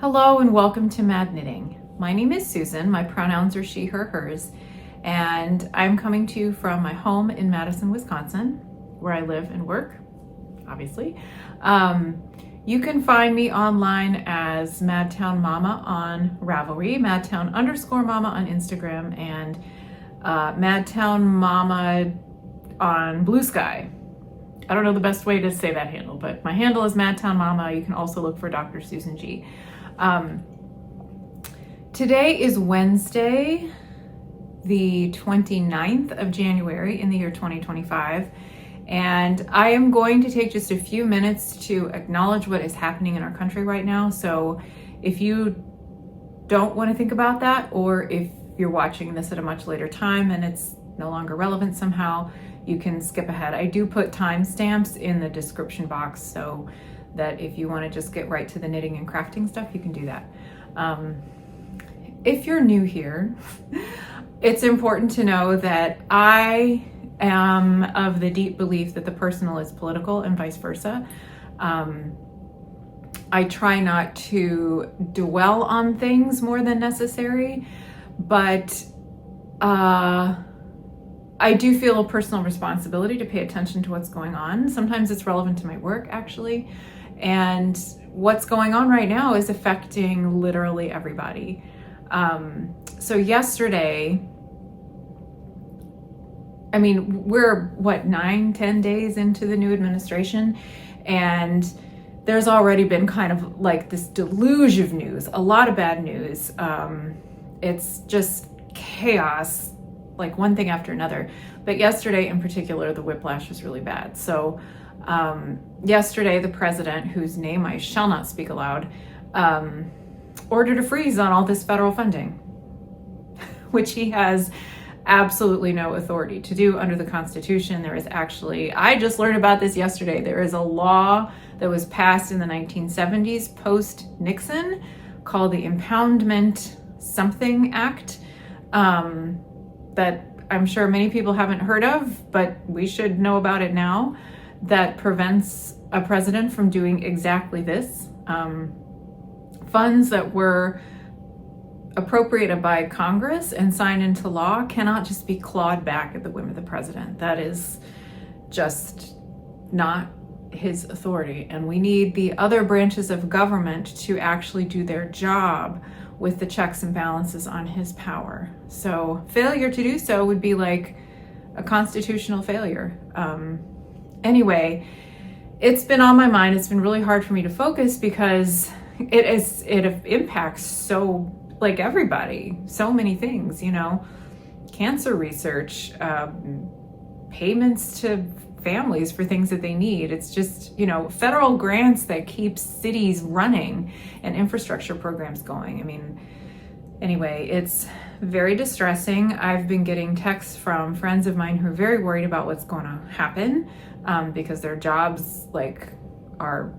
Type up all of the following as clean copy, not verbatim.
Hello and welcome to Mad Knitting. My name is Susan, my pronouns are she, her, hers, and I'm coming to you from my home in Madison, Wisconsin, where I live and work, obviously. You can find me online as madtownmama on Ravelry, madtown_mama on Instagram, and madtownmama on Bluesky. I don't know the best way to say that handle, but my handle is madtownmama. You can also look for Dr. Susan G. Today is Wednesday, the 29th of January in the year 2025, and I am going to take just a few minutes to acknowledge what is happening in our country right now. So if you don't want to think about that, or if you're watching this at a much later time and it's no longer relevant somehow, you can skip ahead. I do put timestamps in the description box so that if you want to just get right to the knitting and crafting stuff, you can do that. If you're new here, it's important to know that I am of the deep belief that the personal is political and vice versa. I try not to dwell on things more than necessary, but I do feel a personal responsibility to pay attention to what's going on. Sometimes it's relevant to my work, actually. And what's going on right now is affecting literally everybody. So yesterday, I mean, we're 9-10 days into the new administration, and there's already been kind of like this deluge of news, a lot of bad news. It's just chaos, like one thing after another. But yesterday in particular, the whiplash was really bad. So yesterday, the president, whose name I shall not speak aloud, ordered a freeze on all this federal funding, which he has absolutely no authority to do under the Constitution. There is actually, I just learned about this yesterday, there is a law that was passed in the 1970s post-Nixon called the Impoundment Something Act, that I'm sure many people haven't heard of, but we should know about it now, that prevents a president from doing exactly this. Funds that were appropriated by Congress and signed into law cannot just be clawed back at the whim of the president. That is just not his authority. And we need the other branches of government to actually do their job with the checks and balances on his power. So failure to do so would be like a constitutional failure. Anyway, it's been on my mind. It's been really hard for me to focus because it impacts so, like, everybody, so many things, you know, cancer research, payments to families for things that they need. It's just, you know, federal grants that keep cities running and infrastructure programs going. I mean, anyway, it's very distressing. I've been getting texts from friends of mine who are very worried about what's going to happen, because their jobs are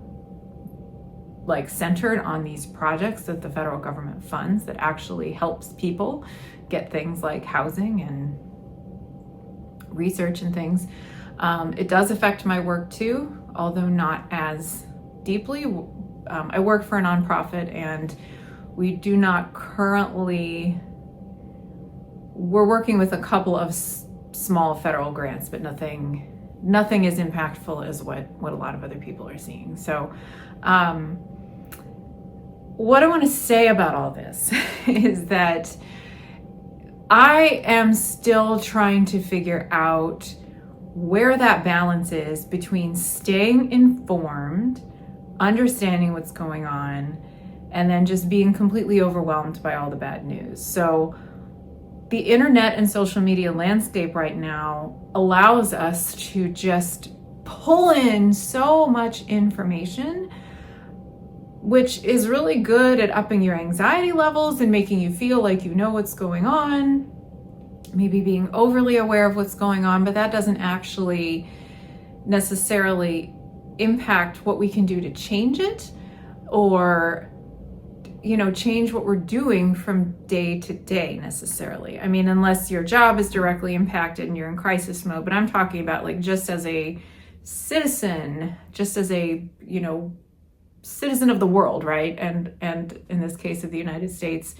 centered on these projects that the federal government funds that actually helps people get things like housing and research and things. It does affect my work too, although not as deeply. I work for a nonprofit, and we do not currently, we're working with a couple of small federal grants, but nothing as impactful as what a lot of other people are seeing. So what I want to say about all this is that I am still trying to figure out where that balance is between staying informed, understanding what's going on, and then just being completely overwhelmed by all the bad news. So the internet and social media landscape right now allows us to just pull in so much information, which is really good at upping your anxiety levels and making you feel like you know what's going on, maybe being overly aware of what's going on, but that doesn't actually necessarily impact what we can do to change it, or, you know, change what we're doing from day to day necessarily. I mean, unless your job is directly impacted and you're in crisis mode, but I'm talking about like just as a citizen, just as a, you know, citizen of the world, right? And in this case of the United States,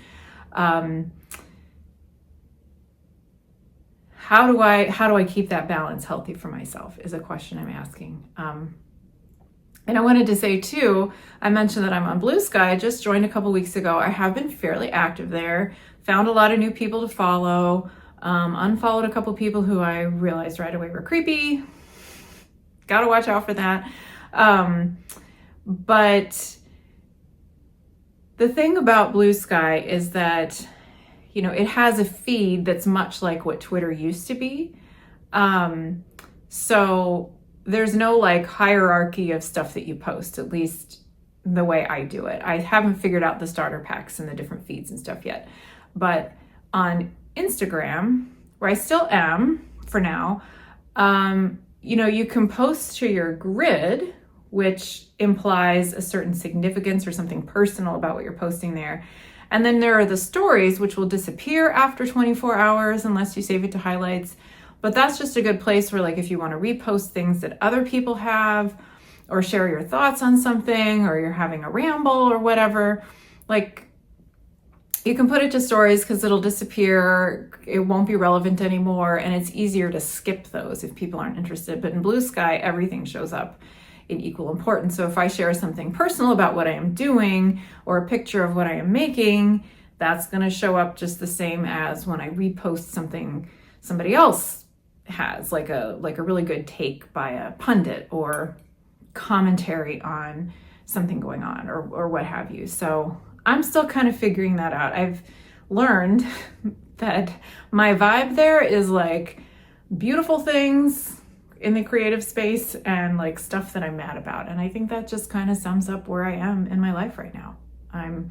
how do I keep that balance healthy for myself is a question I'm asking. And I wanted to say too, I mentioned that I'm on Bluesky. I just joined a couple weeks ago. I have been fairly active there, found a lot of new people to follow, unfollowed a couple people who I realized right away were creepy. Gotta watch out for that. But the thing about Bluesky is that, you know, it has a feed that's much like what Twitter used to be. So there's no like hierarchy of stuff that you post, at least the way I do it. I haven't figured out the starter packs and the different feeds and stuff yet. But on Instagram, where I still am for now, you know, you can post to your grid, which implies a certain significance or something personal about what you're posting there. And then there are the stories, which will disappear after 24 hours unless you save it to highlights. But that's just a good place where, like, if you want to repost things that other people have, or share your thoughts on something, or you're having a ramble or whatever, like, you can put it to stories because it'll disappear, it won't be relevant anymore, and it's easier to skip those if people aren't interested. But in Bluesky, everything shows up in equal importance. So if I share something personal about what I am doing or a picture of what I am making, that's going to show up just the same as when I repost something somebody else has, like a really good take by a pundit or commentary on something going on or what have you. So I'm still kind of figuring that out. I've learned that my vibe there is like beautiful things in the creative space and like stuff that I'm mad about. And I think that just kind of sums up where I am in my life right now. I'm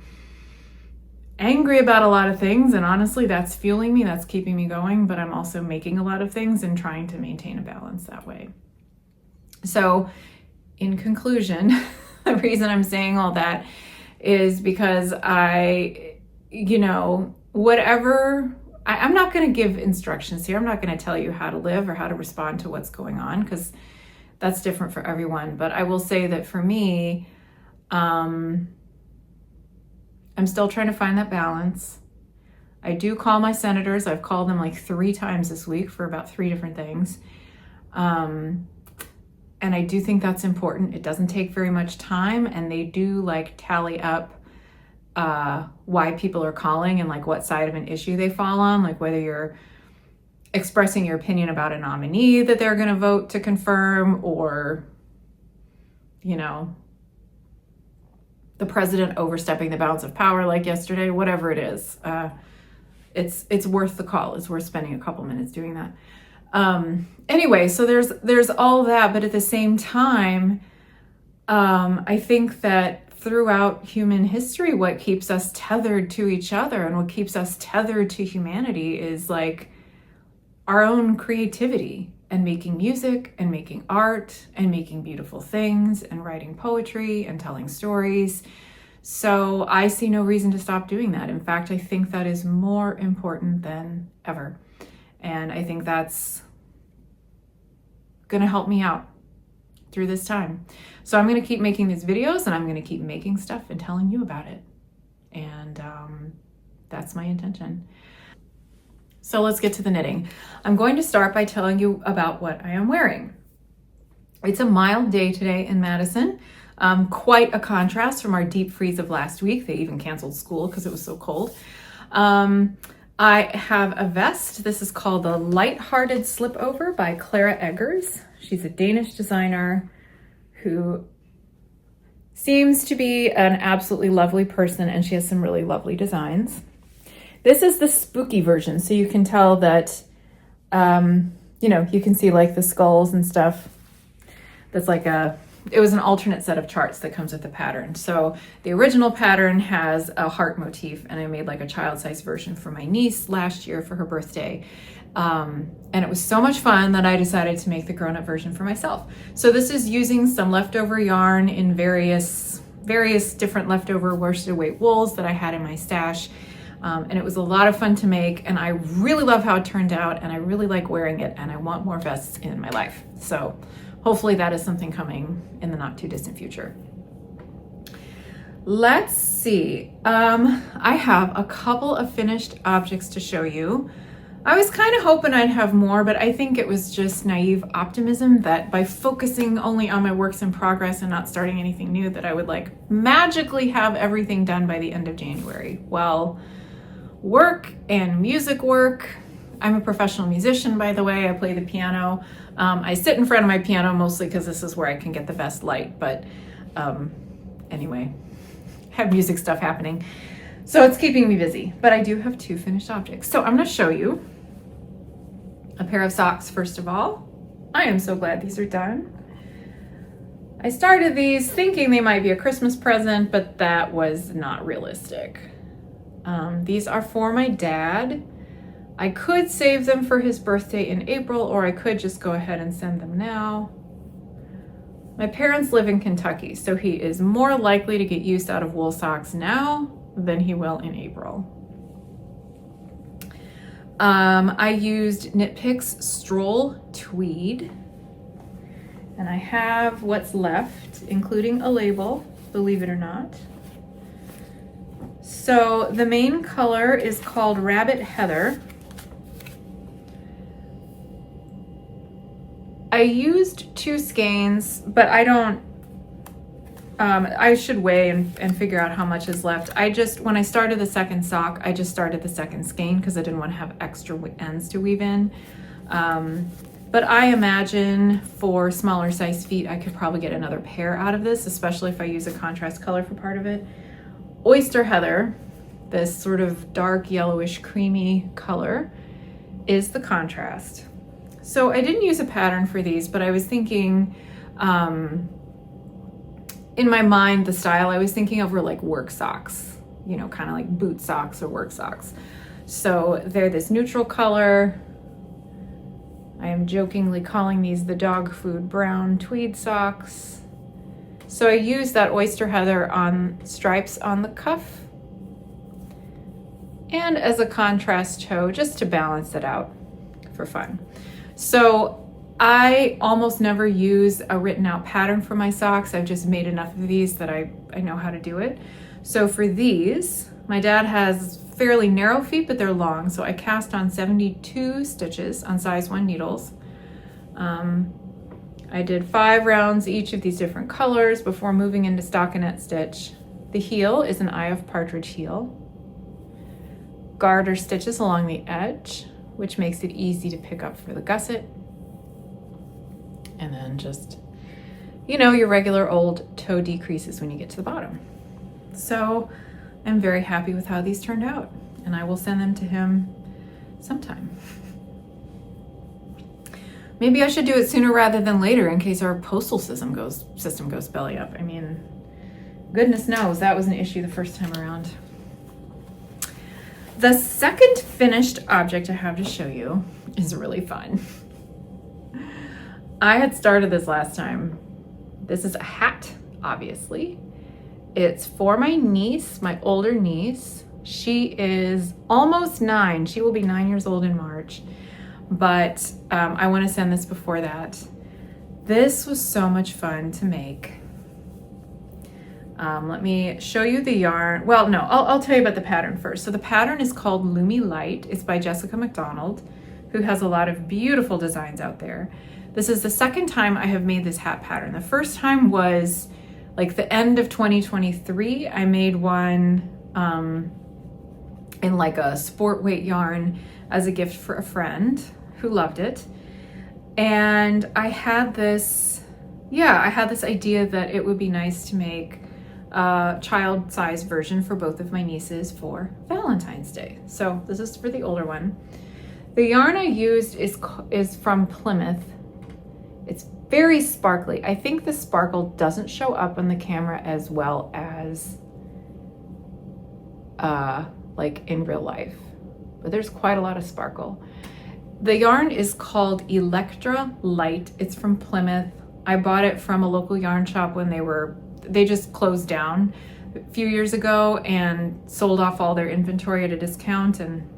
angry about a lot of things, and honestly, that's fueling me, that's keeping me going, but I'm also making a lot of things and trying to maintain a balance that way. So in conclusion, the reason I'm saying all that is because I'm not going to give instructions here. I'm not going to tell you how to live or how to respond to what's going on, because that's different for everyone. But I will say that for me, I'm still trying to find that balance. I do call my senators. I've called them like 3 times this week for about 3 different things. And I do think that's important. It doesn't take very much time, and they do like tally up why people are calling and like what side of an issue they fall on, like whether you're expressing your opinion about a nominee that they're going to vote to confirm, or, you know, the president overstepping the bounds of power like yesterday, whatever it is. It's worth the call. It's worth spending a couple minutes doing that. Anyway, so there's all that, but at the same time, I think that throughout human history, what keeps us tethered to each other and what keeps us tethered to humanity is like our own creativity, and making music and making art and making beautiful things and writing poetry and telling stories. So I see no reason to stop doing that. In fact, I think that is more important than ever. And I think that's going to help me out through this time. So I'm going to keep making these videos, and I'm going to keep making stuff and telling you about it. And that's my intention. So let's get to the knitting. I'm going to start by telling you about what I am wearing. It's a mild day today in Madison. Quite a contrast from our deep freeze of last week. They even canceled school because it was so cold. I have a vest. This is called the Lighthearted Slipover by Clara Eggers. She's a Danish designer who seems to be an absolutely lovely person, and she has some really lovely designs. This is the spooky version, so you can tell that, you can see like the skulls and stuff. That's like it was an alternate set of charts that comes with the pattern. So the original pattern has a heart motif, and I made like a child-sized version for my niece last year for her birthday. And it was so much fun that I decided to make the grown-up version for myself. So this is using some leftover yarn in various different leftover worsted weight wools that I had in my stash. And it was a lot of fun to make, and I really love how it turned out, and I really like wearing it, and I want more vests in my life. So hopefully that is something coming in the not too distant future. Let's see. I have a couple of finished objects to show you. I was kind of hoping I'd have more, but I think it was just naive optimism that by focusing only on my works in progress and not starting anything new, that I would like magically have everything done by the end of January. Well, work and music work. I'm a professional musician, by the way. I play the piano. I sit in front of my piano mostly because this is where I can get the best light, but anyway, have music stuff happening. So it's keeping me busy, but I do have 2 finished objects. So I'm gonna show you a pair of socks first of all. I am so glad these are done. I started these thinking they might be a Christmas present, but that was not realistic. These are for my dad. I could save them for his birthday in April, or I could just go ahead and send them now. My parents live in Kentucky, so he is more likely to get use out of wool socks now than he will in April. I used Knitpicks Stroll Tweed, and I have what's left, including a label, believe it or not. So the main color is called Rabbit Heather. I used 2 skeins, but I don't, I should weigh and figure out how much is left. When I started the second sock, I just started the second skein because I didn't want to have extra ends to weave in. But I imagine for smaller size feet, I could probably get another pair out of this, especially if I use a contrast color for part of it. Oyster Heather, this sort of dark yellowish creamy color, is the contrast. So I didn't use a pattern for these, but I was thinking, in my mind, the style I was thinking of were like work socks, you know, kind of like boot socks or work socks. So they're this neutral color. I am jokingly calling these the dog food brown tweed socks. So I used that Oyster Heather on stripes on the cuff and as a contrast toe, just to balance it out for fun. So I almost never use a written out pattern for my socks. I've just made enough of these that I know how to do it. So for these, my dad has fairly narrow feet, but they're long. So I cast on 72 stitches on size 1 needles. I did 5 rounds each of these different colors before moving into stockinette stitch. The heel is an eye of partridge heel. Garter stitches along the edge, which makes it easy to pick up for the gusset. And then just, you know, your regular old toe decreases when you get to the bottom. So I'm very happy with how these turned out, and I will send them to him sometime. Maybe I should do it sooner rather than later in case our postal system goes belly up. I mean, goodness knows that was an issue the first time around. The second finished object I have to show you is really fun. I had started this last time. This is a hat, obviously. It's for my niece, my older niece. She is almost 9. She will be 9 years old in March. But I want to send this before that. This was so much fun to make. Let me show you the yarn. Well, no, I'll tell you about the pattern first. So the pattern is called Lumi Lite. It's by McDonald, who has a lot of beautiful designs out there. This is the second time I have made this hat pattern. The first time was like the end of 2023. I made one in like a sport weight yarn as a gift for a friend who loved it. And I had this idea that it would be nice to make a child-sized version for both of my nieces for Valentine's Day. So this is for the older one. The yarn I used is from Plymouth. It's very sparkly. I think the sparkle doesn't show up on the camera as well as like in real life, but there's quite a lot of sparkle. The yarn is called Electra Lite. It's from Plymouth. I bought it from a local yarn shop when they just closed down a few years ago and sold off all their inventory at a discount. And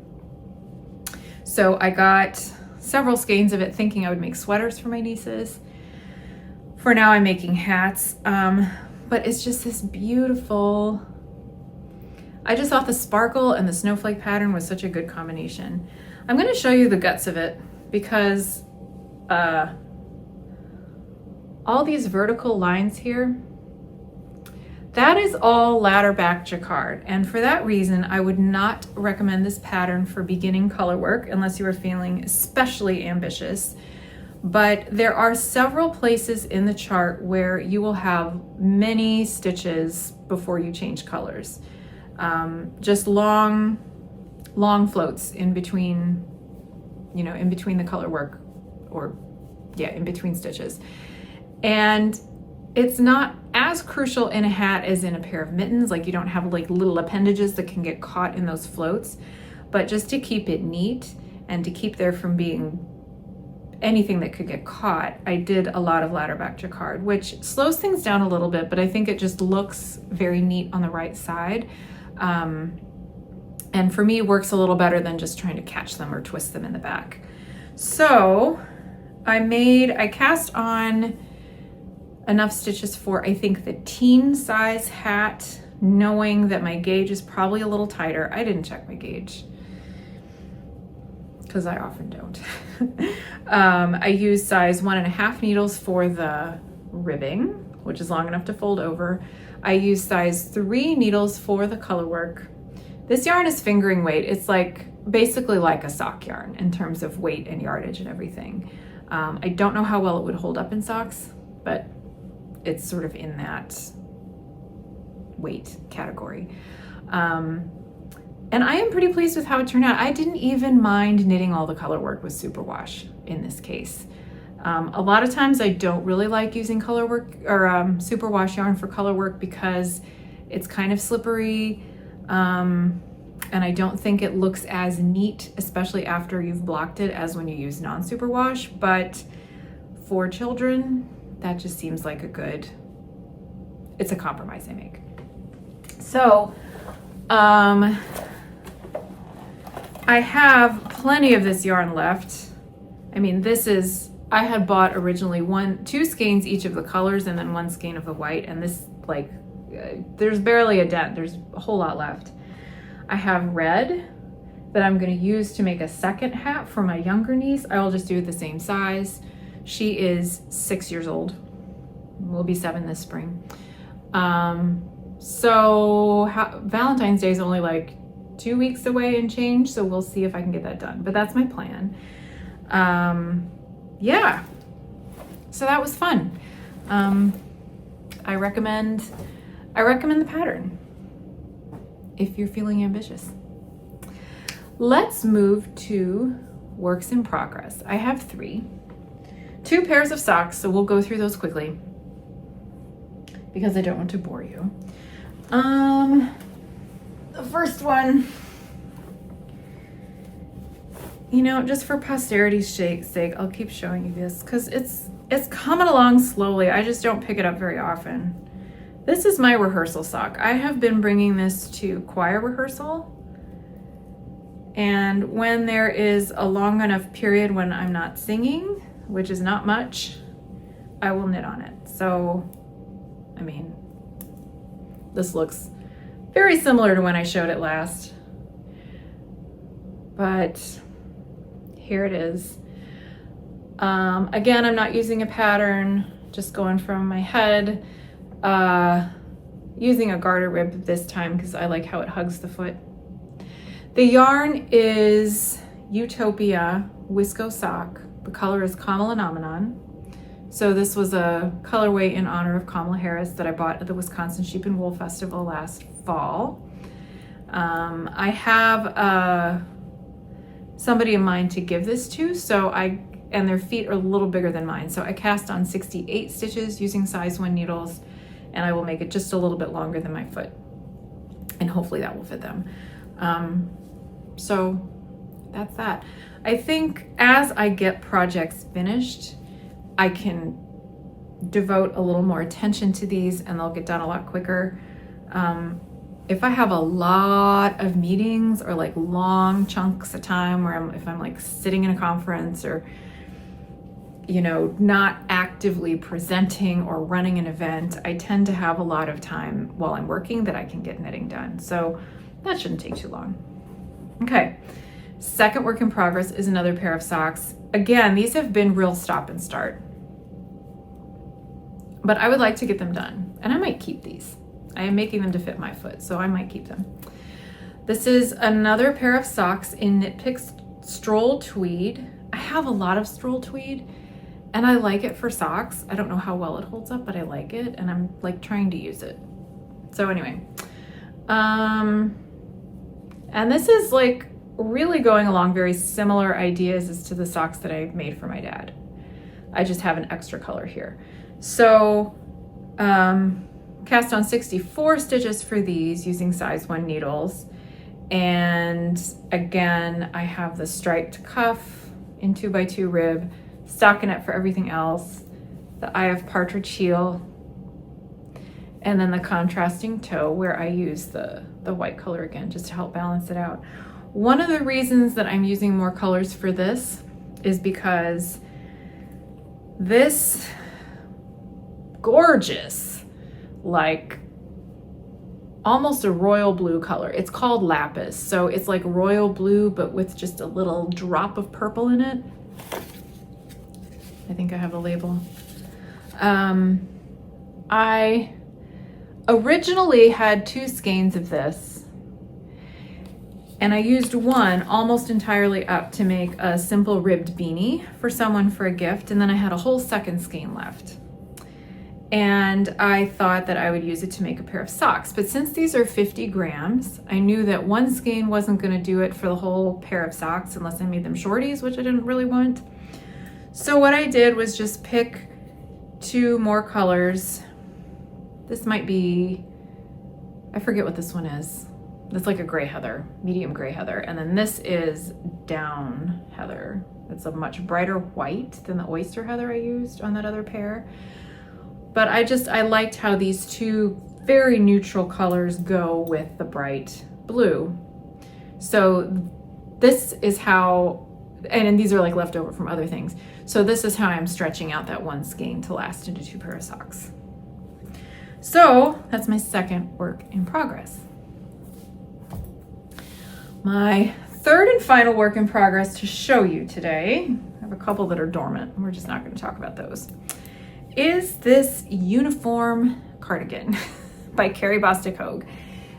so I got several skeins of it thinking I would make sweaters for my nieces. For now I'm making hats. but it's just this beautiful, I just thought the sparkle and the snowflake pattern was such a good combination. I'm going to show you the guts of it because all these vertical lines here, that is all ladder back jacquard. And for that reason, I would not recommend this pattern for beginning color work unless you are feeling especially ambitious. But there are several places in the chart where you will have many stitches before you change colors. Just long floats in between, you know, in between the color work, or yeah, in between stitches. And it's not as crucial in a hat as in a pair of mittens. Like, you don't have like little appendages that can get caught in those floats, but just to keep it neat and to keep there from being anything that could get caught, I did a lot of ladder back jacquard, which slows things down a little bit, but I think it just looks very neat on the right side. And for me, works a little better than just trying to catch them or twist them in the back. So I cast on enough stitches for, I think, the teen size hat, knowing that my gauge is probably a little tighter. I didn't check my gauge because I often don't. I use size 1.5 needles for the ribbing, which is long enough to fold over. I use size 3 needles for the color work. This yarn is fingering weight. It's like basically like a sock yarn in terms of weight and yardage and everything. I don't know how well it would hold up in socks, but it's sort of in that weight category. And I am pretty pleased with how it turned out. I didn't even mind knitting all the color work with superwash in this case. A lot of times I don't really like using color work or superwash yarn for color work because it's kind of slippery, and I don't think it looks as neat, especially after you've blocked it, as when you use non-superwash. But for children, that just seems like it's a compromise I make. So I have plenty of this yarn left. I mean, I had bought originally 2 skeins each of the colors and then 1 skein of the white, and this, like, there's barely a dent. There's a whole lot left. I have red that I'm going to use to make a second hat for my younger niece. I will just do the same size. She is 6 years old. Will be 7 this spring. Valentine's Day is only like 2 weeks away and change, so we'll see if I can get that done. But that's my plan. Yeah, so that was fun. I recommend the pattern if you're feeling ambitious. Let's move to works in progress. I have 3. 2 pairs of socks, so we'll go through those quickly because I don't want to bore you. The first one, you know, just for posterity's sake, I'll keep showing you this because it's coming along slowly. I just don't pick it up very often. This is my rehearsal sock. I have been bringing this to choir rehearsal, and when there is a long enough period when I'm not singing, which is not much, I will knit on it. So, I mean, this looks very similar to when I showed it last, but here it is. Again, I'm not using a pattern, just going from my head, using a garter rib this time because I like how it hugs the foot. The yarn is Ewetopia Wisco sock. The color is Kamalanomenon. So this was a colorway in honor of Kamala Harris that I bought at the Wisconsin Sheep and Wool Festival last fall. I have somebody in mind to give this to, and their feet are a little bigger than mine. So I cast on 68 stitches using size 1 needles, and I will make it just a little bit longer than my foot. And hopefully that will fit them. So that's that. I think as I get projects finished, I can devote a little more attention to these and they'll get done a lot quicker. If I have a lot of meetings or like long chunks of time where if I'm like sitting in a conference or, you know, not actively presenting or running an event, I tend to have a lot of time while I'm working that I can get knitting done. So that shouldn't take too long. Okay, second work in progress is another pair of socks. Again, these have been real stop and start, but I would like to get them done, and I might keep these. I am making them to fit my foot, so I might keep them. This is another pair of socks in Knitpicks Stroll Tweed. I have a lot of Stroll Tweed, and I like it for socks. I don't know how well it holds up, but I like it, and I'm like trying to use it. So anyway, and this is like really going along very similar ideas as to the socks that I made for my dad. I just have an extra color here. So cast on 64 stitches for these using size 1 needles. And again, I have the striped cuff in 2x2 rib, stockinette for everything else, the Eye of Partridge heel, and then the contrasting toe where I use the white color again just to help balance it out. One of the reasons that I'm using more colors for this is because this gorgeous, like almost a royal blue color. It's called Lapis. So it's like royal blue, but with just a little drop of purple in it. I think I have a label. I originally had 2 skeins of this, and I used one almost entirely up to make a simple ribbed beanie for someone for a gift. And then I had a whole second skein left. And I thought that I would use it to make a pair of socks. But since these are 50 grams, I knew that one skein wasn't gonna do it for the whole pair of socks unless I made them shorties, which I didn't really want. So what I did was just pick 2 more colors. This might be, I forget what this one is. It's like a gray heather, medium gray heather. And then this is down heather. It's a much brighter white than the oyster heather I used on that other pair. But I liked how these 2 very neutral colors go with the bright blue. So this is how, and these are like leftover from other things. So this is how I'm stretching out that one skein to last into 2 pair of socks. So that's my second work in progress. My third and final work in progress to show you today, I have a couple that are dormant. We're just not going to talk about those. Is this uniform cardigan by Carrie Bostick Hoge.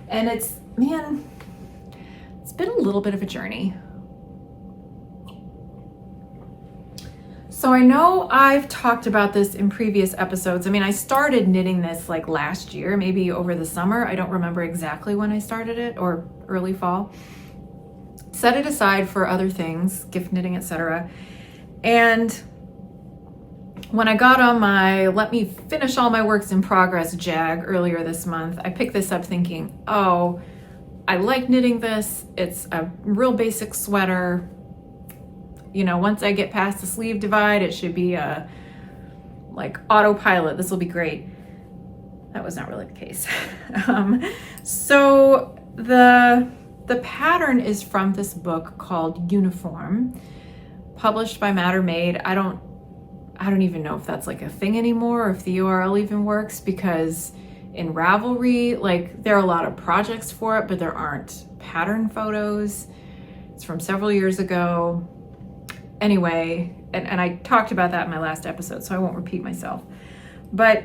And it's, man, it's been a little bit of a journey. So I know I've talked about this in previous episodes. I mean, I started knitting this like last year, maybe over the summer. I don't remember exactly when I started it, or early fall. Set it aside for other things, gift knitting, etc. And when I got on my let me finish all my works in progress jag earlier this month, I picked this up thinking, oh, I like knitting this. It's a real basic sweater. You know, once I get past the sleeve divide, it should be a like autopilot. This will be great. That was not really the case. So the pattern is from this book called Uniform, published by Matter Made. I don't even know if that's like a thing anymore, or if the URL even works, because in Ravelry, like there are a lot of projects for it, but there aren't pattern photos. It's from several years ago. Anyway, and I talked about that in my last episode, so I won't repeat myself. But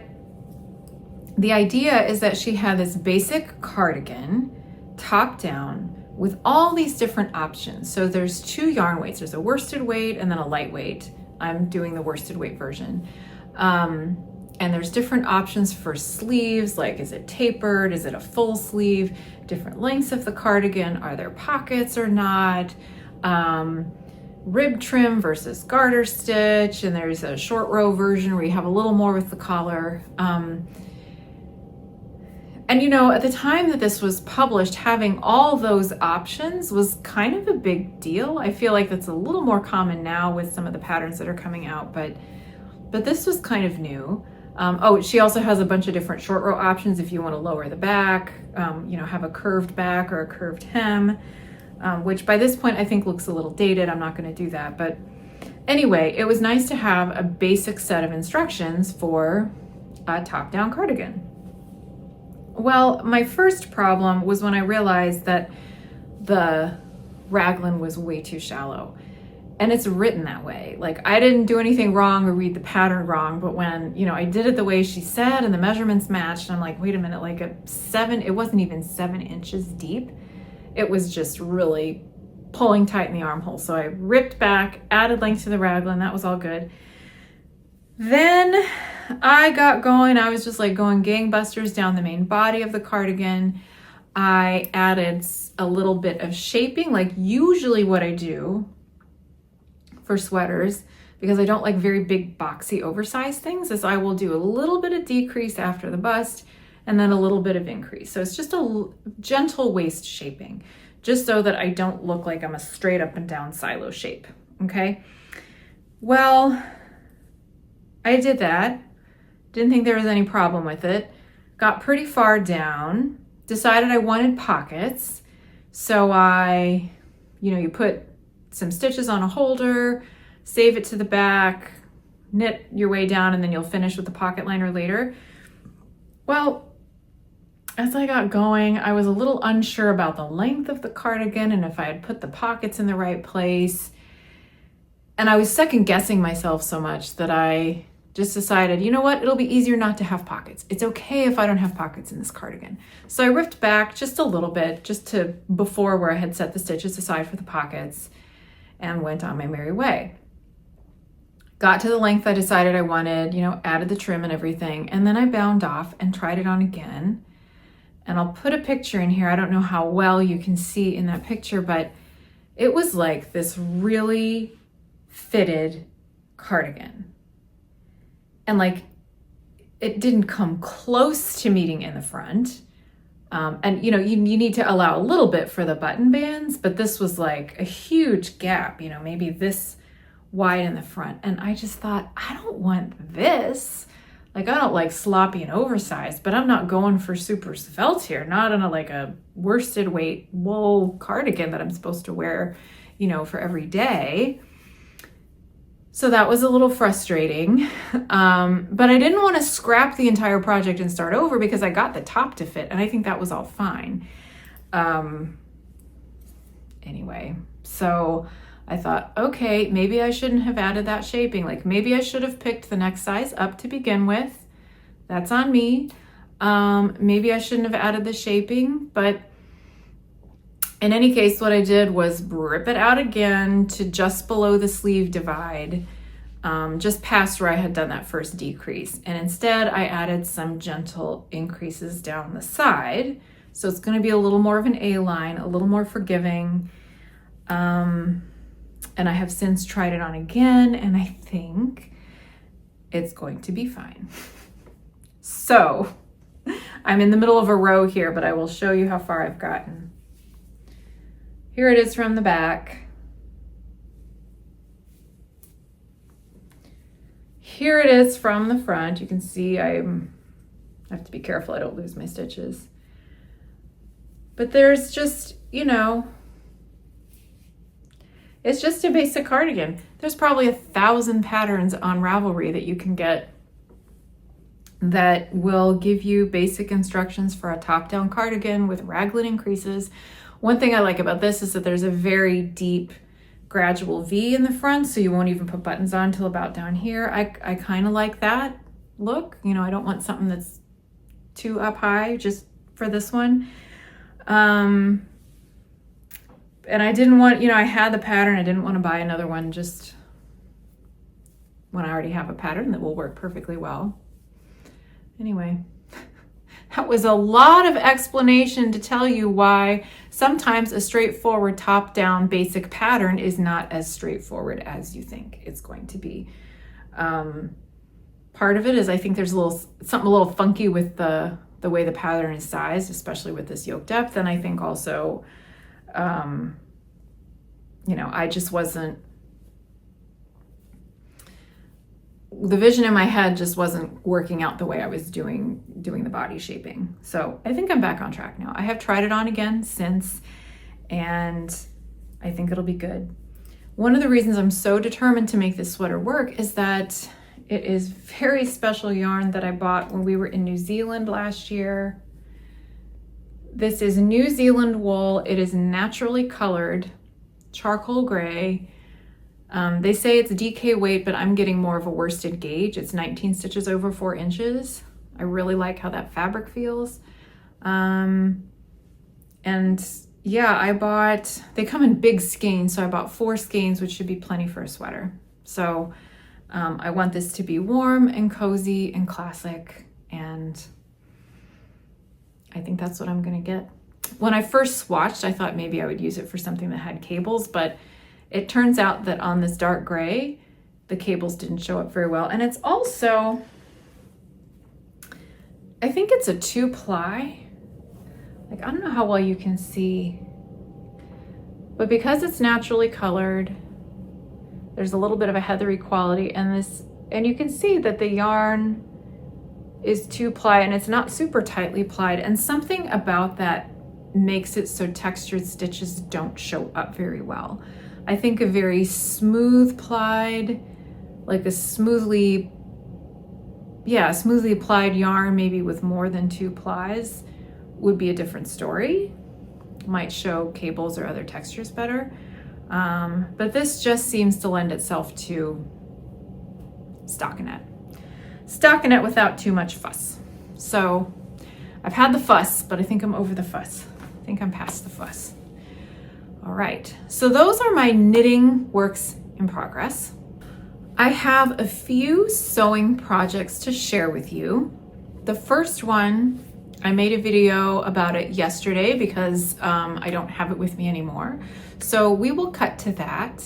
the idea is that she had this basic cardigan, top down, with all these different options. So there's 2 yarn weights. There's a worsted weight and then a lightweight. I'm doing the worsted weight version. And there's different options for sleeves, like is it tapered, is it a full sleeve, different lengths of the cardigan, are there pockets or not, rib trim versus garter stitch, and there's a short row version where you have a little more with the collar. And you know, at the time that this was published, having all those options was kind of a big deal. I feel like that's a little more common now with some of the patterns that are coming out, but this was kind of new. Oh, she also has a bunch of different short row options if you want to lower the back, you know, have a curved back or a curved hem, which by this point I think looks a little dated. I'm not going to do that, but Anyway, it was nice to have a basic set of instructions for a top-down cardigan. Well, my first problem was when I realized that the raglan was way too shallow. And it's written that way. Like, I didn't do anything wrong or read the pattern wrong, but when, I did it the way she said and the measurements matched, and I'm like, wait a minute, like it wasn't even 7 inches deep. It was just really pulling tight in the armhole. So I ripped back, added length to the raglan, that was all good. Then I got going, I was just like going gangbusters down the main body of the cardigan. I added a little bit of shaping, like usually what I do for sweaters, because I don't like very big boxy oversized things, is I will do a little bit of decrease after the bust and then a little bit of increase. So it's just a gentle waist shaping, just so that I don't look like I'm a straight up and down silo shape, okay? Well, I did that. Didn't think there was any problem with it. Got pretty far down, decided I wanted pockets. So you put some stitches on a holder, save it to the back, knit your way down, and then you'll finish with the pocket liner later. Well, as I got going, I was a little unsure about the length of the cardigan and if I had put the pockets in the right place. And I was second guessing myself so much that I just decided, you know what, it'll be easier not to have pockets. It's okay if I don't have pockets in this cardigan. So I ripped back just a little bit, just to before where I had set the stitches aside for the pockets, and went on my merry way. Got to the length I decided I wanted, added the trim and everything, and then I bound off and tried it on again. And I'll put a picture in here. I don't know how well you can see in that picture, but it was like this really fitted cardigan. And like, it didn't come close to meeting in the front. And you need to allow a little bit for the button bands, but this was like a huge gap, maybe this wide in the front. And I just thought, I don't want this. Like, I don't like sloppy and oversized, but I'm not going for super svelte here, not in a worsted weight wool cardigan that I'm supposed to wear, for every day. So that was a little frustrating, but I didn't want to scrap the entire project and start over because I got the top to fit, and I think that was all fine. Anyway, so I thought, okay, maybe I shouldn't have added that shaping. Like, maybe I should have picked the next size up to begin with. That's on me. Maybe I shouldn't have added the shaping, but in any case, what I did was rip it out again to just below the sleeve divide, just past where I had done that first decrease. And instead, I added some gentle increases down the side. So it's going to be a little more of an A-line, a little more forgiving. And I have since tried it on again, and I think it's going to be fine. So I'm in the middle of a row here, but I will show you how far I've gotten. Here it is from the back. Here it is from the front. You can see I have to be careful I don't lose my stitches. But there's just, it's just a basic cardigan. There's probably 1,000 patterns on Ravelry that you can get that will give you basic instructions for a top-down cardigan with raglan increases. One thing I like about this is that there's a very deep gradual V in the front, so you won't even put buttons on till about down here. I kind of like that look. I don't want something that's too up high just for this one. And I didn't want, I had the pattern. I didn't want to buy another one just when I already have a pattern that will work perfectly well. Anyway, that was a lot of explanation to tell you why sometimes a straightforward top-down basic pattern is not as straightforward as you think it's going to be. Part of it is I think there's something a little funky with the way the pattern is sized, especially with this yoke depth. And I think also, I just wasn't, the vision in my head just wasn't working out the way I was doing the body shaping. So I think I'm back on track now. I have tried it on again since, and I think it'll be good. One of the reasons I'm so determined to make this sweater work is that it is very special yarn that I bought when we were in New Zealand last year. This is New Zealand wool. It is naturally colored, charcoal gray. They say it's DK weight, but I'm getting more of a worsted gauge. It's 19 stitches over 4 inches. I really like how that fabric feels. And yeah, they come in big skeins, so I bought 4 skeins, which should be plenty for a sweater. So I want this to be warm and cozy and classic, and I think that's what I'm gonna get. When I first swatched, I thought maybe I would use it for something that had cables, but it turns out that on this dark gray, the cables didn't show up very well. And it's also, I think it's a 2-ply. Like, I don't know how well you can see, but because it's naturally colored, there's a little bit of a heathery quality, and you can see that the yarn is 2-ply and it's not super tightly plied, and something about that makes it so textured stitches don't show up very well. I think a very smooth plied, like a smoothly applied yarn, maybe with more than 2 plies, would be a different story. Might show cables or other textures better. But this just seems to lend itself to stockinette. Stockinette without too much fuss. So I've had the fuss, but I think I'm over the fuss. I think I'm past the fuss. All right, so those are my knitting works in progress. I have a few sewing projects to share with you. The first one, I made a video about it yesterday because I don't have it with me anymore. So we will cut to that,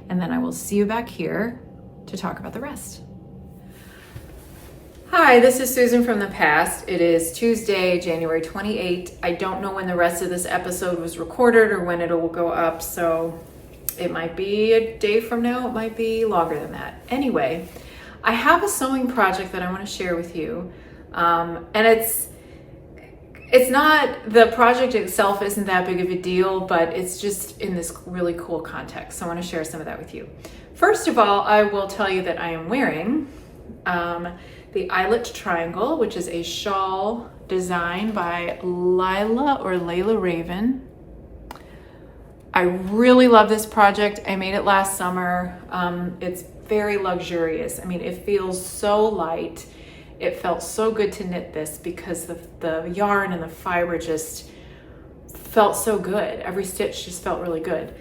and then I will see you back here to talk about the rest. Hi, this is Susan from the past. It is Tuesday, January 28th. I don't know when the rest of this episode was recorded or when it will go up, so it might be a day from now, it might be longer than that. Anyway, I have a sewing project that I want to share with you, and it's not, the project itself isn't that big of a deal, but it's just in this really cool context. So I want to share some of that with you. First of all, I will tell you that I am wearing the eyelet triangle, which is a shawl designed by Layla Raven. I really love this project. I made it last summer. It's very luxurious. I mean, it feels so light. It felt so good to knit this because the yarn and the fiber just felt so good. Every stitch just felt really good.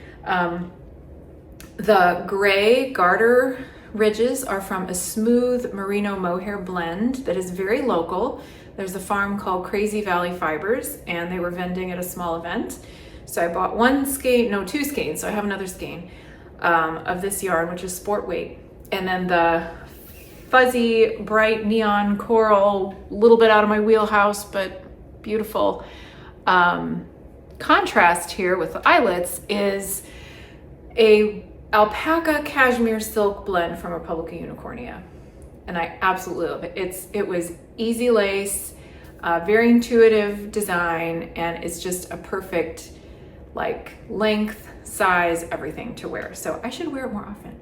The gray garter ridges are from a smooth merino mohair blend that is very local. There's a farm called Crazy Valley Fibers, and they were vending at a small event. So I bought 2 skeins, so I have another skein of this yarn, which is sport weight. And then the fuzzy, bright neon coral, a little bit out of my wheelhouse, but beautiful contrast here with the eyelets is a alpaca cashmere silk blend from Republica Unicornia, and I absolutely love it. It was easy lace, very intuitive design, and it's just a perfect like length, size, everything to wear. So I should wear it more often.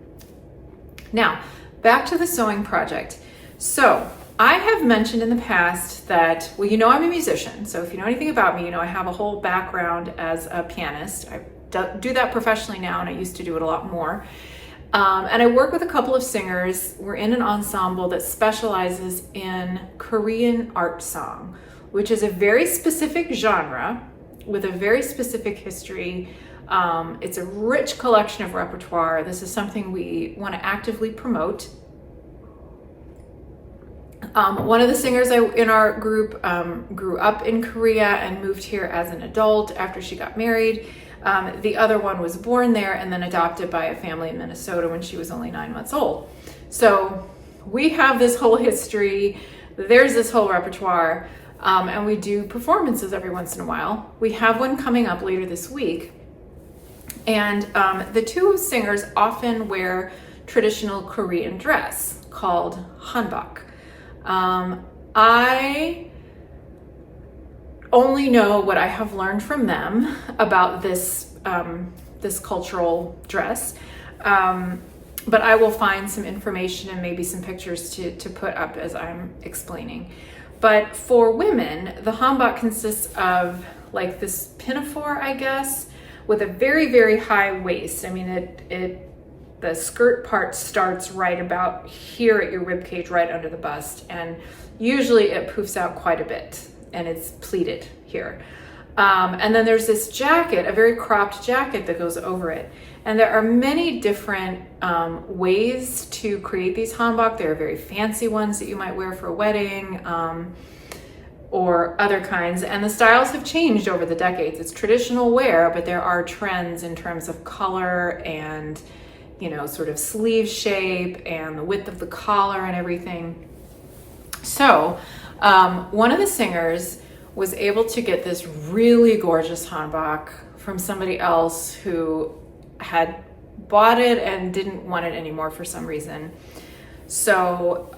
Now back to the sewing project. So I have mentioned in the past that, well, you know, I'm a musician. So if you know anything about me, you know I have a whole background as a pianist. I do that professionally now, and I used to do it a lot more. And I work with a couple of singers. We're in an ensemble that specializes in Korean art song, which is a very specific genre with a very specific history. It's a rich collection of repertoire. This is something we want to actively promote. One of the singers in our group grew up in Korea and moved here as an adult after she got married. The other one was born there and then adopted by a family in Minnesota when she was only 9 months old. So we have this whole history, there's this whole repertoire, and we do performances every once in a while. We have one coming up later this week. And the 2 singers often wear traditional Korean dress called hanbok. I only know what I have learned from them about this this cultural dress. But I will find some information and maybe some pictures to put up as I'm explaining. But for women, the hanbok consists of like this pinafore, I guess, with a very, very high waist. I mean, the skirt part starts right about here at your rib cage, right under the bust, and usually it poofs out quite a bit, and it's pleated here. And then there's this jacket, a very cropped jacket that goes over it. And there are many different ways to create these hanbok. There are very fancy ones that you might wear for a wedding, or other kinds. And the styles have changed over the decades. It's traditional wear, but there are trends in terms of color and, you know, sort of sleeve shape and the width of the collar and everything. So one of the singers was able to get this really gorgeous hanbok from somebody else who had bought it and didn't want it anymore for some reason. So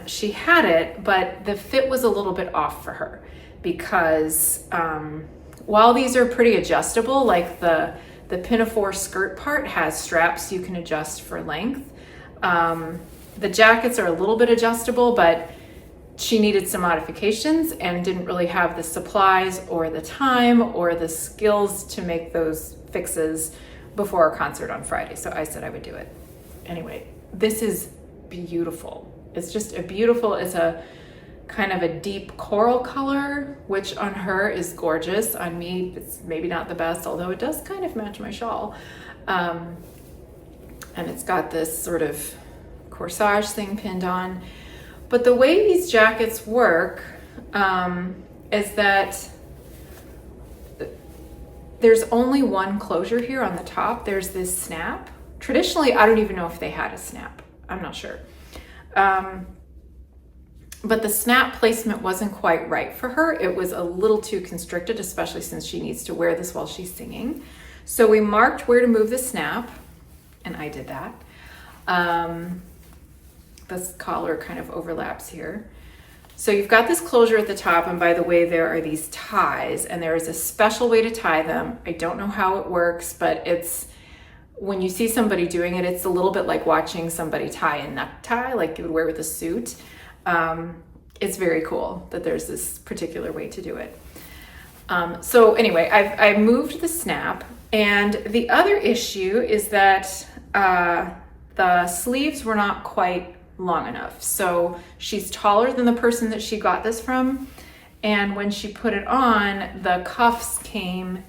she had it, but the fit was a little bit off for her because while these are pretty adjustable, like the pinafore skirt part has straps you can adjust for length. The jackets are a little bit adjustable, but she needed some modifications and didn't really have the supplies or the time or the skills to make those fixes before our concert on Friday. So I said I would do it. Anyway, this is beautiful. It's just it's a kind of a deep coral color, which on her is gorgeous. On me, it's maybe not the best, although it does kind of match my shawl. And it's got this sort of corsage thing pinned on. But the way these jackets work is that there's only one closure here on the top. There's this snap. Traditionally, I don't even know if they had a snap. I'm not sure. But the snap placement wasn't quite right for her. It was a little too constricted, especially since she needs to wear this while she's singing. So we marked where to move the snap, and I did that. This collar kind of overlaps here. So you've got this closure at the top, and by the way, there are these ties, and there is a special way to tie them. I don't know how it works, but when you see somebody doing it, it's a little bit like watching somebody tie a necktie, like you would wear with a suit. It's very cool that there's this particular way to do it. So anyway, I moved the snap, and the other issue is that the sleeves were not quite long enough. So she's taller than the person that she got this from, and when she put it on, the cuffs came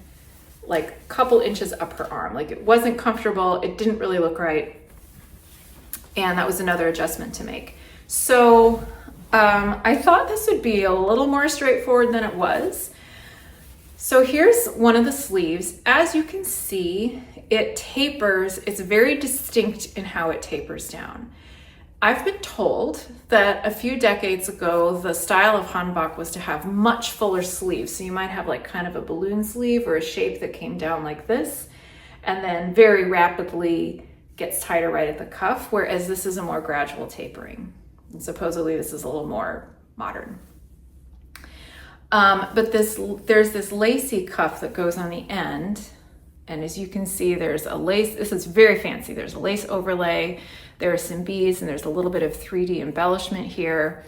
like a couple inches up her arm. Like, it wasn't comfortable, it didn't really look right, and that was another adjustment to make. So I thought this would be a little more straightforward than it was. So here's one of the sleeves. As you can see, it tapers. It's very distinct in how it tapers down. I've been told that a few decades ago, the style of hanbok was to have much fuller sleeves. So you might have like kind of a balloon sleeve or a shape that came down like this, and then very rapidly gets tighter right at the cuff, whereas this is a more gradual tapering. And supposedly this is a little more modern. But there's this lacy cuff that goes on the end. And as you can see, there's a lace, this is very fancy. There's a lace overlay, there are some beads, and there's a little bit of 3D embellishment here.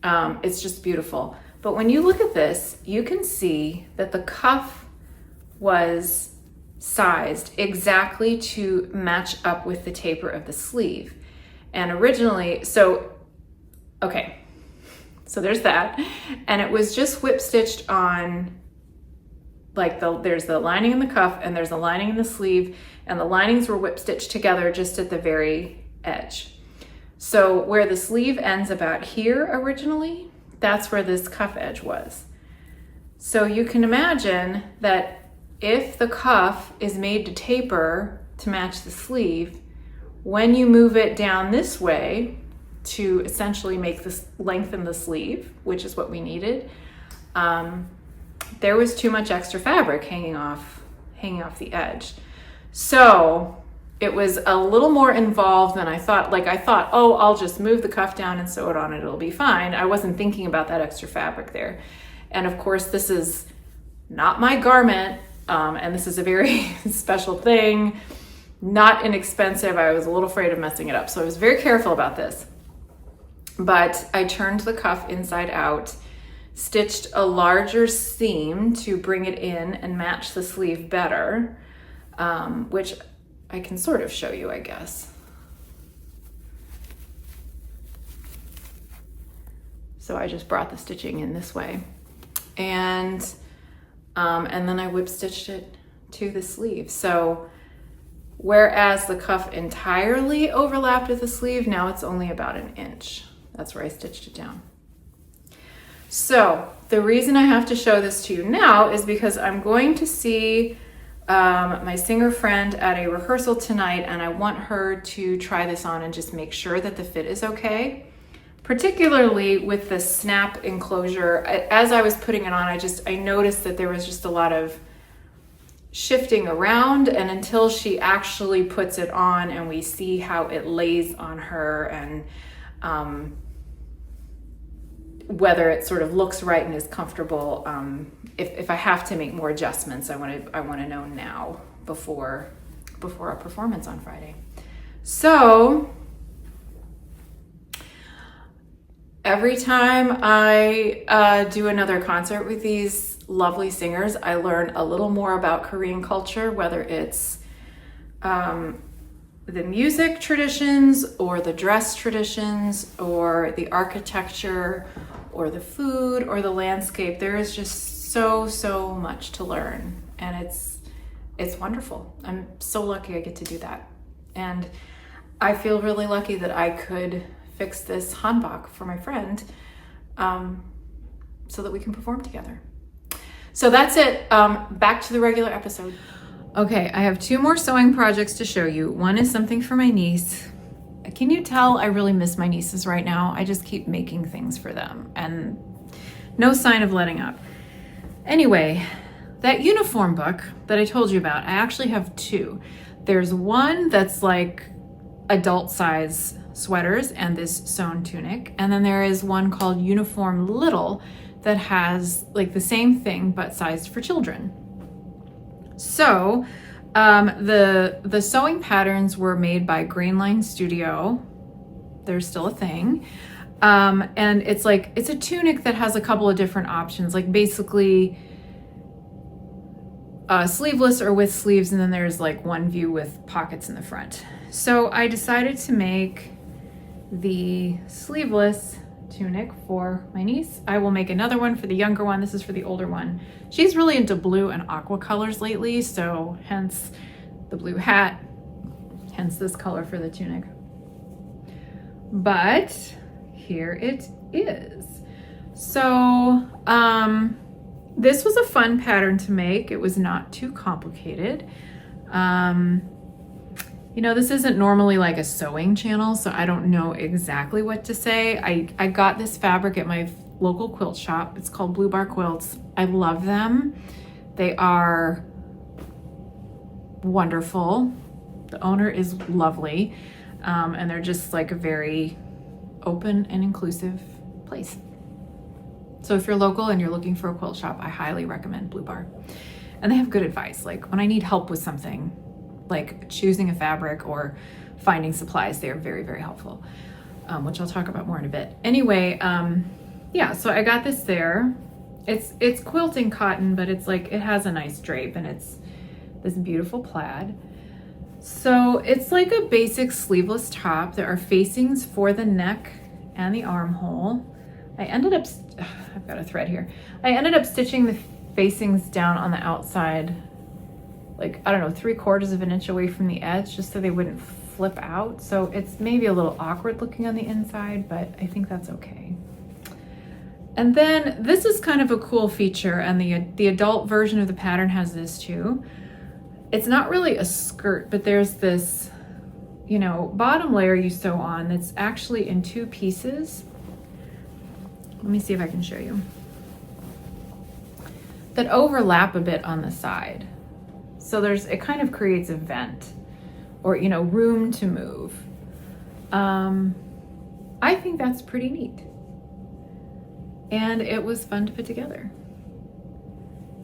It's just beautiful. But when you look at this, you can see that the cuff was sized exactly to match up with the taper of the sleeve. And originally, so there's that. And it was just whip stitched on, like there's the lining in the cuff and there's a lining in the sleeve, and the linings were whip stitched together just at the very edge. So where the sleeve ends about here originally, that's where this cuff edge was. So you can imagine that if the cuff is made to taper to match the sleeve, when you move it down this way to essentially make this lengthen the sleeve, which is what we needed, there was too much extra fabric hanging off the edge. So it was a little more involved than I thought. Like, I thought, oh, I'll just move the cuff down and sew it on, it'll be fine. I wasn't thinking about that extra fabric there. And of course, this is not my garment. And this is a very special thing, not inexpensive. I was a little afraid of messing it up, so I was very careful about this. But I turned the cuff inside out, stitched a larger seam to bring it in and match the sleeve better, which I can sort of show you, I guess. So I just brought the stitching in this way, and then I whip stitched it to the sleeve. So whereas the cuff entirely overlapped with the sleeve, now it's only about an inch. That's where I stitched it down. So the reason I have to show this to you now is because I'm going to see my singer friend at a rehearsal tonight, and I want her to try this on and just make sure that the fit is okay. Particularly with the snap enclosure. As I was putting it on, I noticed that there was just a lot of shifting around, and until she actually puts it on and we see how it lays on her, and whether it sort of looks right and is comfortable, if I have to make more adjustments, I want to know now before our performance on Friday. So every time I do another concert with these lovely singers, I learn a little more about Korean culture, whether it's the music traditions or the dress traditions or the architecture or the food or the landscape. There is just so much to learn, and it's wonderful. I'm so lucky I get to do that. And I feel really lucky that I could fix this hanbok for my friend so that we can perform together. So that's it. Back to the regular episode. Okay, I have 2 more sewing projects to show you. One is something for my niece. Can you tell I really miss my nieces right now? I just keep making things for them and no sign of letting up. Anyway, that uniform book that I told you about, I actually have 2. There's one that's like adult size sweaters and this sewn tunic, and then there is one called Uniform Little that has like the same thing but sized for children. So the sewing patterns were made by Greenline Studio. They're still a thing, and it's a tunic that has a couple of different options, like basically sleeveless or with sleeves, and then there's like one view with pockets in the front. So I decided to make the sleeveless tunic for my niece. I will make another one for the younger one. This is for the older one. She's really into blue and aqua colors lately, so hence the blue hat, hence this color for the tunic. But here it is. So this was a fun pattern to make. It was not too complicated. You know, this isn't normally like a sewing channel, so I don't know exactly what to say. I got this fabric at my local quilt shop. It's called Blue Bar Quilts. I love them. They are wonderful. The owner is lovely, and they're just like a very open and inclusive place. So if you're local and you're looking for a quilt shop, I highly recommend Blue Bar. And they have good advice. Like when I need help with something, like choosing a fabric or finding supplies, they are very helpful, which I'll talk about more in a bit. Anyway, yeah, so I got this there. It's quilting cotton, but it's like, it has a nice drape, and it's this beautiful plaid. So it's like a basic sleeveless top. There are facings for the neck and the armhole. I ended up, I've got a thread here. I ended up stitching the facings down on the outside, like, I don't know, 3/4 of an inch away from the edge, just so they wouldn't flip out. So it's maybe a little awkward looking on the inside, but I think that's okay. And then this is kind of a cool feature, and the adult version of the pattern has this too. It's not really a skirt, but there's this, you know, bottom layer you sew on that's actually in 2 pieces. Let me see if I can show you. That overlap a bit on the side. So it kind of creates a vent, or, you know, room to move. I think that's pretty neat. And it was fun to put together.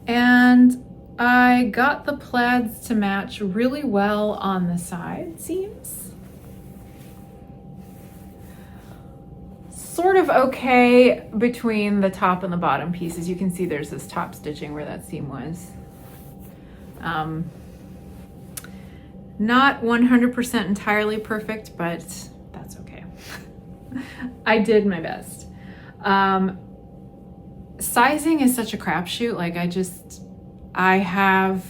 And I got the plaids to match really well on the side seams. Sort of okay between the top and the bottom pieces. You can see there's this top stitching where that seam was. Not 100% entirely perfect, but that's okay. I did my best. Sizing is such a crapshoot. Like I have,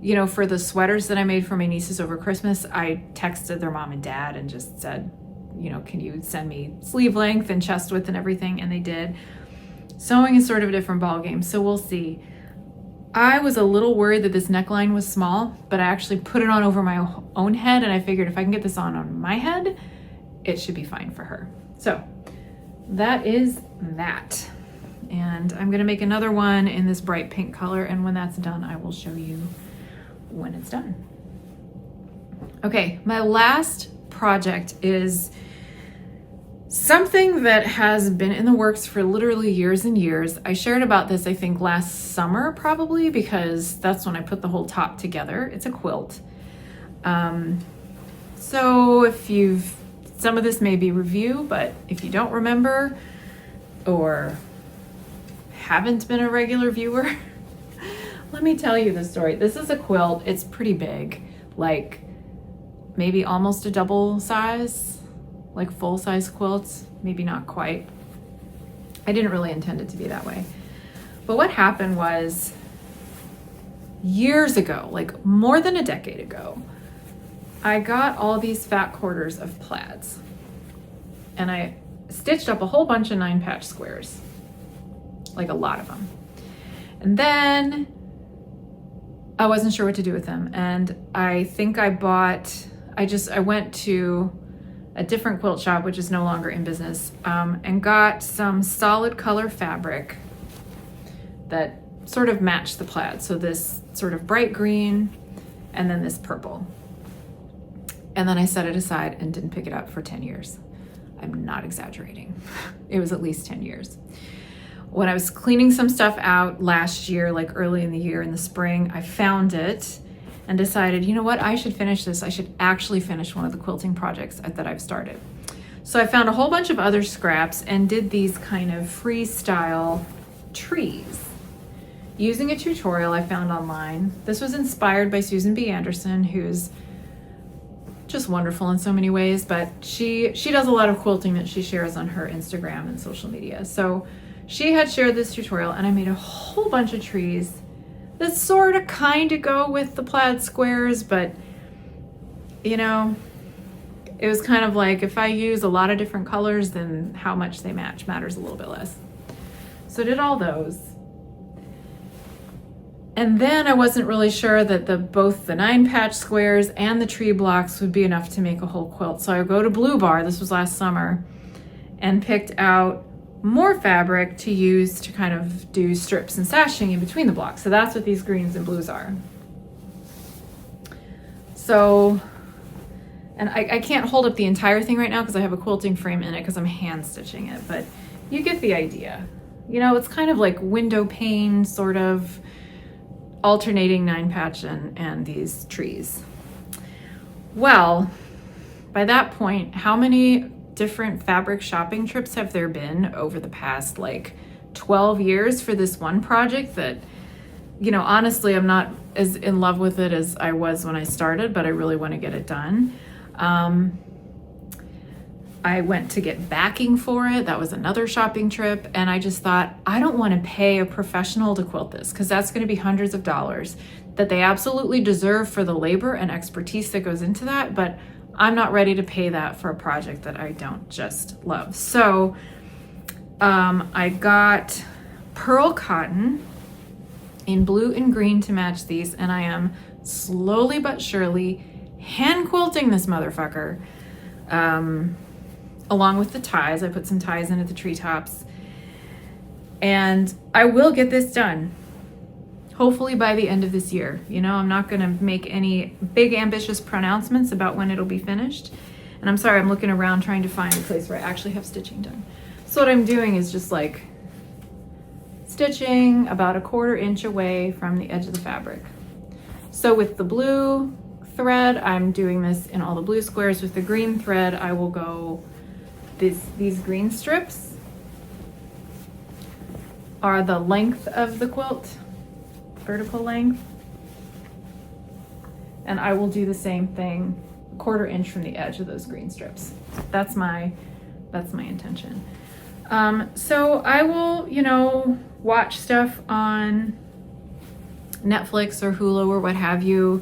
you know, for the sweaters that I made for my nieces over Christmas, I texted their mom and dad and just said, you know, can you send me sleeve length and chest width and everything? And they did. Sewing is sort of a different ballgame, so we'll see. I was a little worried that this neckline was small, but I actually put it on over my own head, and I figured if I can get this on my head, it should be fine for her. So that is that. And I'm gonna make another one in this bright pink color, and when that's done, I will show you when it's done. Okay, my last project is something that has been in the works for literally years and years. I shared about this, I think, last summer probably, because that's when I put the whole top together. It's a quilt. So some of this may be review, but if you don't remember or haven't been a regular viewer, let me tell you the story. This is a quilt. It's pretty big, like maybe almost a double size, like full size quilts, maybe not quite. I didn't really intend it to be that way. But what happened was years ago, like more than a decade ago, I got all these fat quarters of plaids and I stitched up a whole bunch of 9-patch squares, like a lot of them. And then I wasn't sure what to do with them. And I think I went to a different quilt shop, which is no longer in business, and got some solid color fabric that sort of matched the plaid. So this sort of bright green and then this purple. And then I set it aside and didn't pick it up for 10 years. I'm not exaggerating. It was at least 10 years. When I was cleaning some stuff out last year, like early in the year in the spring, I found it and decided, you know what, I should finish this. I should actually finish one of the quilting projects that I've started. So I found a whole bunch of other scraps and did these kind of freestyle trees using a tutorial I found online. This was inspired by Susan B. Anderson, who's just wonderful in so many ways, but she does a lot of quilting that she shares on her Instagram and social media. So she had shared this tutorial and I made a whole bunch of trees that sort of kind of go with the plaid squares, but you know, it was kind of like if I use a lot of different colors, then how much they match matters a little bit less. So I did all those. And then I wasn't really sure that both the 9-patch squares and the tree blocks would be enough to make a whole quilt. So I go to Blue Bar, this was last summer, and picked out more fabric to use to kind of do strips and sashing in between the blocks. So that's what these greens and blues are. So, and I can't hold up the entire thing right now because I have a quilting frame in it because I'm hand stitching it, but you get the idea. You know, it's kind of like window pane, sort of alternating 9-patch and these trees. Well, by that point, how many different fabric shopping trips have there been over the past like 12 years for this one project that, you know, honestly, I'm not as in love with it as I was when I started, but I really want to get it done. I went to get backing for it. That was another shopping trip. And I just thought, I don't want to pay a professional to quilt this because that's going to be hundreds of dollars that they absolutely deserve for the labor and expertise that goes into that. But I'm not ready to pay that for a project that I don't just love. So I got pearl cotton in blue and green to match these. And I am slowly but surely hand quilting this motherfucker. Along with the ties. I put some ties in at the treetops. And I will get this done. Hopefully by the end of this year. You know, I'm not gonna make any big ambitious pronouncements about when it'll be finished. And I'm sorry, I'm looking around trying to find a place where I actually have stitching done. So what I'm doing is just like stitching about 1/4 inch away from the edge of the fabric. So with the blue thread, I'm doing this in all the blue squares. With the green thread, I will go, these green strips are the length of the quilt, vertical length. And I will do the same thing, 1/4 inch from the edge of those green strips. That's my intention. So I will, you know, watch stuff on Netflix or Hulu or what have you,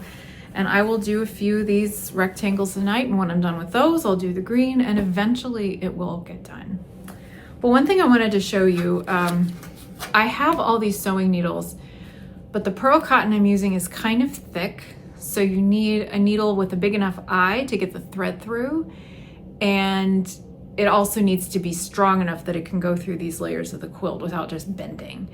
and I will do a few of these rectangles a night, and when I'm done with those, I'll do the green, and eventually it will get done. But one thing I wanted to show you, I have all these sewing needles, but the pearl cotton I'm using is kind of thick, so you need a needle with a big enough eye to get the thread through, and it also needs to be strong enough that it can go through these layers of the quilt without just bending.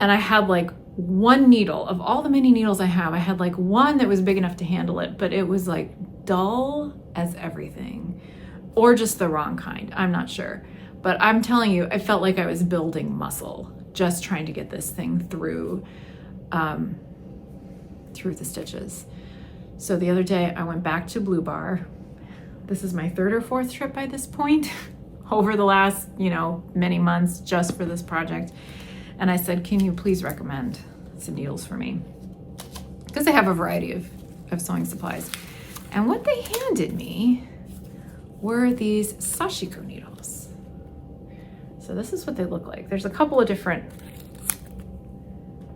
And I had like one needle, of all the many needles I have, I had like one that was big enough to handle it, but it was like dull as everything, or just the wrong kind, I'm not sure. But I'm telling you, I felt like I was building muscle just trying to get this thing through the stitches. So the other day I went back to Blue Bar. This is my 3rd or 4th trip by this point over the last, you know, many months just for this project. And I said, can you please recommend some needles for me? Because they have a variety of sewing supplies. And what they handed me were these sashiko needles. So this is what they look like. There's a couple of different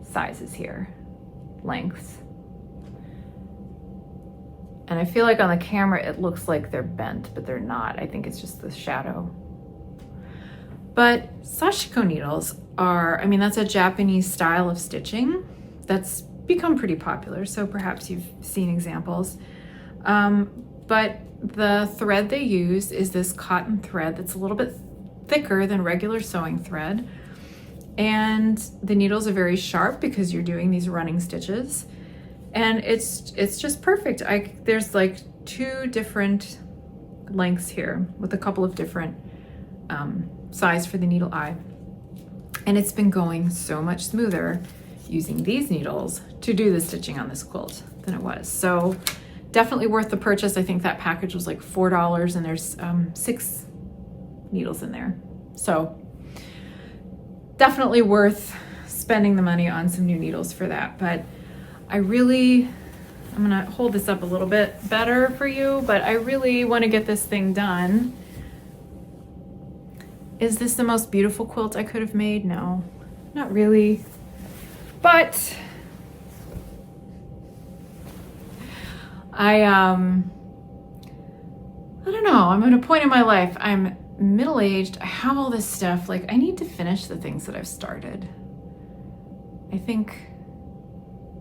sizes here, lengths. And I feel like on the camera it looks like they're bent, but they're not. I think it's just the shadow. But sashiko needles are, I mean, that's a Japanese style of stitching that's become pretty popular, so perhaps you've seen examples. But the thread they use is this cotton thread that's a little bit thicker than regular sewing thread. And the needles are very sharp because you're doing these running stitches. And it's just perfect. There's like 2 different lengths here with a couple of different size for the needle eye. And it's been going so much smoother using these needles to do the stitching on this quilt than it was. So definitely worth the purchase. I think that package was like $4 and there's 6 needles in there. So definitely worth spending the money on some new needles for that. But I'm gonna hold this up a little bit better for you, but I really want to get this thing done. Is this the most beautiful quilt I could have made? No, not really. But I don't know, I'm at a point in my life, I'm middle-aged, I have all this stuff, like I need to finish the things that I've started. I think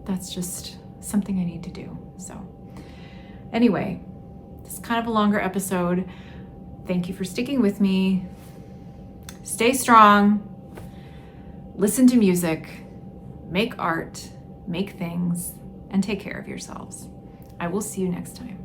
that's just something I need to do. So anyway, it's kind of a longer episode. Thank you for sticking with me. Stay strong, listen to music, make art, make things, and take care of yourselves. I will see you next time.